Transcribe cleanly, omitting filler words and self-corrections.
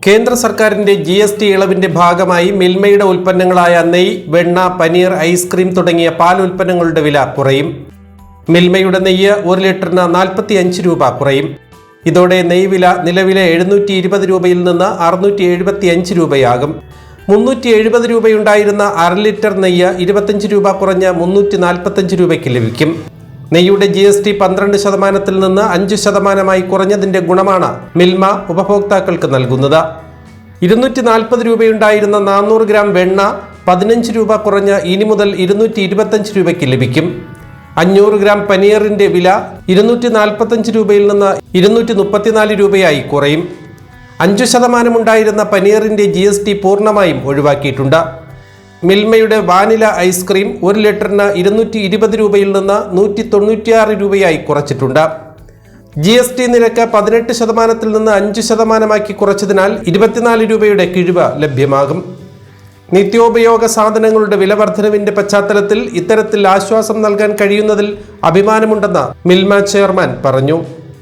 കേന്ദ്ര സർക്കാരിന്റെ GST ഇളവിന്റെ ഭാഗമായി മിൽമയുടെ ഉൽപ്പന്നങ്ങളായ നെയ്യ്, വെണ്ണ, പനീർ, ഐസ്ക്രീം തുടങ്ങിയ പാൽ ഉൽപ്പന്നങ്ങളുടെ വില കുറയും. മിൽമയുടെ നെയ്യ് 1 ലിറ്ററിന് 45 രൂപ കുറയും. ഇതോടെ നെയ്യ് വില നിലവിലെ 720 രൂപയിൽ നിന്ന് 675 രൂപയാകും. 370 രൂപയുണ്ടായിരുന്ന 1/2 ലിറ്റർ നെയ്യ് 25 രൂപ കുറഞ്ഞ് 345 രൂപയ്ക്ക് ലഭിക്കും. നെയ്യുടെ GST 12% നിന്ന് 5% കുറഞ്ഞതിന്റെ ഗുണമാണ് മിൽമ ഉപഭോക്താക്കൾക്ക് നൽകുന്നത്. 240 രൂപയുണ്ടായിരുന്ന 400 ഗ്രാം വെണ്ണ 15 രൂപ കുറഞ്ഞ് ഇനി മുതൽ 225 രൂപയ്ക്ക് ലഭിക്കും. 500 ഗ്രാം പനീറിന്റെ വില 245 രൂപയിൽ നിന്ന് 234 രൂപയായി കുറയും. 5% ഉണ്ടായിരുന്ന പനീറിന്റെ GST പൂർണ്ണമായും ഒഴിവാക്കിയിട്ടുണ്ട്. മിൽമയുടെ വാനില ഐസ്ക്രീം 1 ലിറ്ററിന് 220 രൂപയിൽ നിന്ന് 196 രൂപയായി കുറച്ചിട്ടുണ്ട്. GST നിരക്ക് 18% നിന്ന് 5% കുറച്ചതിനാൽ 24 രൂപയുടെ കിഴിവ് ലഭ്യമാകും. നിത്യോപയോഗ സാധനങ്ങളുടെ വില വർധനവിന്റെ പശ്ചാത്തലത്തിൽ ഇത്തരത്തിൽ ആശ്വാസം നൽകാൻ കഴിയുന്നതിൽ അഭിമാനമുണ്ടെന്ന് മിൽമ ചെയർമാൻ പറഞ്ഞു.